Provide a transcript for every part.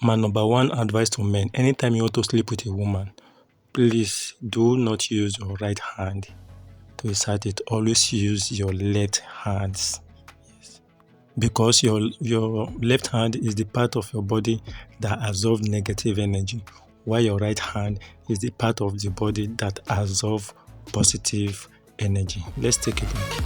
My number one advice to men: anytime you want to sleep with a woman, please do not use your right hand to insert it. Always use your left hands. Yes. Because your left hand is the part of your body that absorbs negative energy, while your right hand is the part of the body that absorbs positive energy. Let's take a break.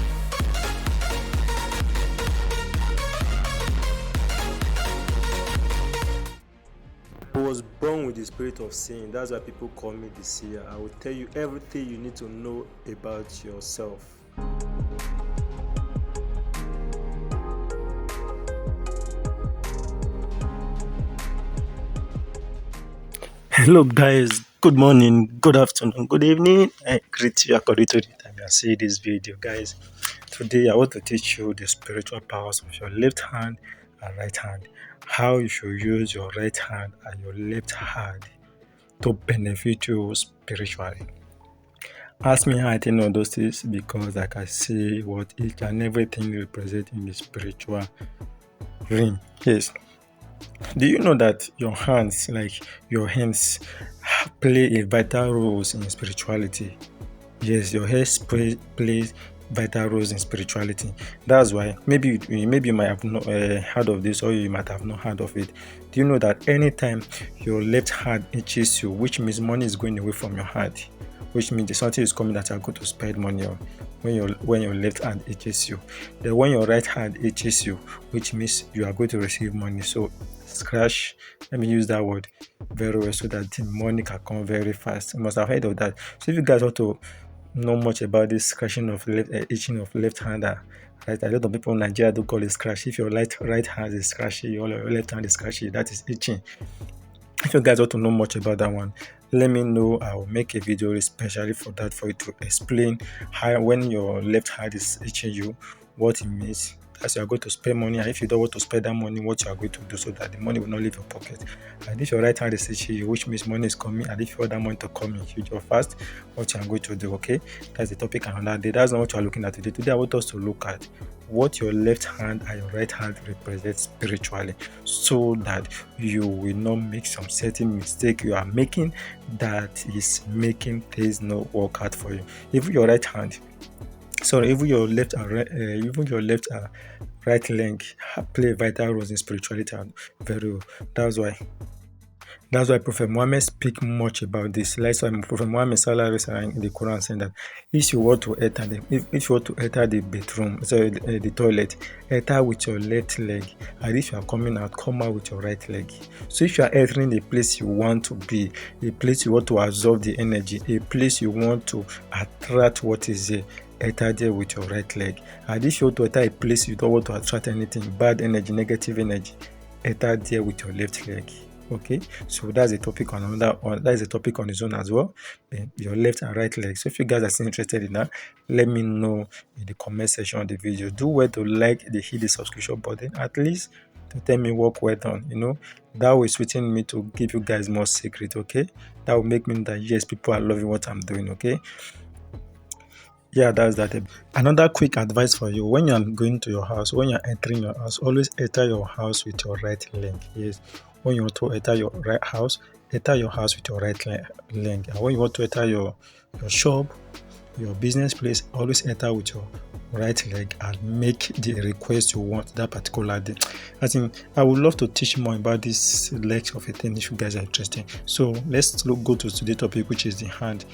I was born with the spirit of seeing. That's why people call me the seer. I will tell you everything you need to know about yourself. Hello guys, good morning, good afternoon, good evening. I greet you according to the time you see this video, guys. Today I want to teach you the spiritual powers of your left hand and right hand. How you should use your right hand and your left hand to benefit you spiritually. Ask me how I think all those things, because I can see what each and everything represents in the spiritual realm. Yes. Do you know that your hands, play a vital role in spirituality? Yes, your hands plays vital roles in spirituality. That's why maybe you might have not heard of this, or you might have not heard of it. Do you know that anytime your left hand itches you, which means money is going away from your hand, which means something is coming that you are going to spend money on when your left hand itches you. Then when your right hand itches you, which means you are going to receive money. So scratch, let me use that word very well so that the money can come very fast. You must have heard of that. So if you guys want to know much about this scratching of itching of left hand, right, a lot of people in Nigeria do call it scratch. If your right hand is scratchy or your left hand is scratchy, that is itching. If you guys want to know much about that one, let me know. I will make a video especially for that, for you to explain how when your left hand is itching you, what it means. As you are going to spend money, and if you don't want to spend that money, what you are going to do so that the money will not leave your pocket. And if your right hand is itching you, which means money is coming, and if you want that money to come in huge or fast, what you are going to do. Okay, that's the topic another day. That's not what you are looking at today. Today I want us to look at what your left hand and your right hand represent spiritually, so that you will not make some certain mistake you are making that is making things not work out for you. Even your left and right leg play vital roles in spirituality very well. That's why Prophet Muhammad speak much about this. That's why Prophet Muhammad in the Quran saying that if you want to enter the bedroom, the toilet, enter with your left leg, and if you are coming out, come out with your right leg. So if you are entering a place you want to be, a place you want to absorb the energy, a place you want to attract what is there, enter there with your right leg. And if you want to enter a place you don't want to attract anything, bad energy, negative energy, enter there with your left leg. Okay, so that's a topic on that is a topic on its own as well. Your left and right leg. So if you guys are still interested in that, let me know in the comment section of the video. Do well to hit the subscription button, at least to tell me work well done. That will sweeten me to give you guys more secret. Okay, that will make me know that yes, people are loving what I'm doing. Okay. Yeah, that's that. Another quick advice for you: when you are going to your house, when you are entering your house, always enter your house with your right leg. Yes, when you want to enter your house with your right leg. And when you want to enter your shop, your business place, always enter with your right leg and make the request you want that particular day. I would love to teach more about this leg of a thing if you guys are interested. So let's go to today's topic, which is the hand.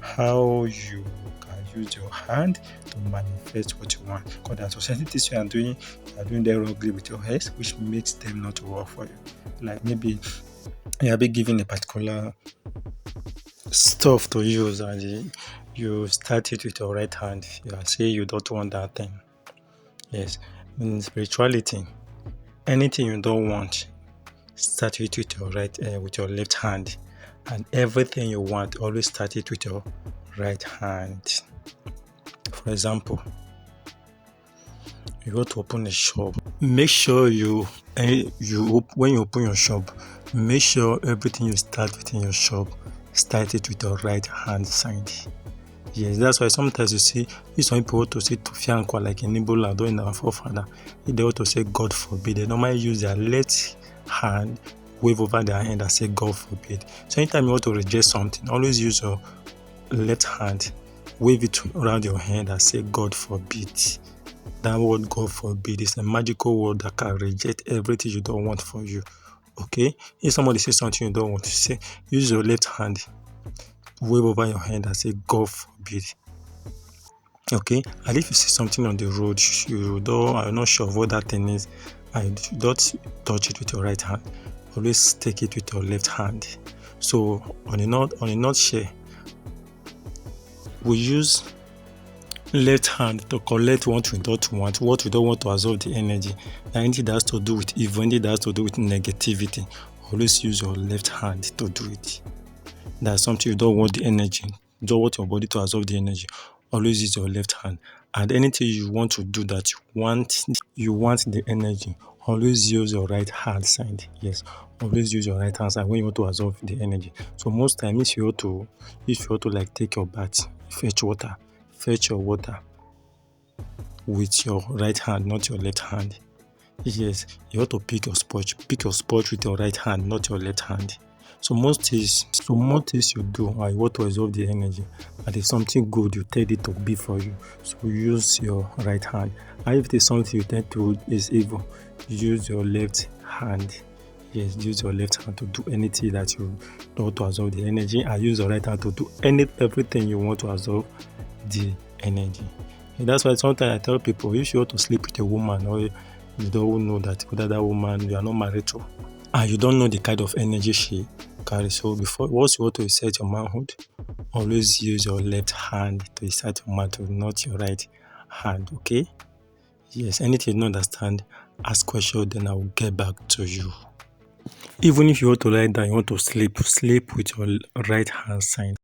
How you use your hand to manifest what you want. Because there are certain things you are doing them wrongly with your hands, which makes them not to work for you. Like maybe you have been given a particular stuff to use and you start it with your right hand. You are saying you don't want that thing. Yes, in spirituality, anything you don't want, start it with your left hand, and everything you want, always start it with your right hand. For example, you go to open a shop. Make sure when you open your shop, make sure everything you start within your shop, start it with your right hand side. Yes, that's why sometimes you see some people to say Tufiankwa like in Igbo land or in our forefather. If they want to say God forbid, they normally use their left hand wave over their hand and say God forbid. So anytime you want to reject something, always use your left hand, wave it around your hand and say God forbid. That word God forbid is a magical word that can reject everything you don't want for you. Okay? If somebody says something you don't want to say, use your left hand, wave over your hand and say God forbid. Okay? And if you see something on the road, you don't are not sure of what that thing is, and you don't touch it with your right hand. Always take it with your left hand. So on a nutshell, we use left hand to collect what we don't want, what we don't want to absorb the energy. Anything that has to do with evil, anything that has to do with negativity, always use your left hand to do it. That's something you don't want the energy, you don't want your body to absorb the energy. Always use your left hand. And anything you want to do that you want the energy, always use your right hand side. Yes, always use your right hand side when you want to absorb the energy. So most times if you want to like take your bath, fetch your water with your right hand, not your left hand. Yes, you have to pick your sponge with your right hand, not your left hand. So most things you do are you want to absorb the energy, and if something good you tell it to be for you, so use your right hand. And if it is something you tend to is evil, use your left hand. Yes, use your left hand to do anything that you want to absorb the energy, and use your right hand to do everything you want to absorb the energy. And that's why sometimes I tell people, if you want to sleep with a woman, or you don't know that whether that woman you are not married to, and you don't know the kind of energy she carries, so once you want to assert your manhood, always use your left hand to assert your manhood, not your right hand. Okay? Yes, anything you don't understand, ask question, then I will get back to you. Even if you want to lie down, you want to sleep with your right hand side.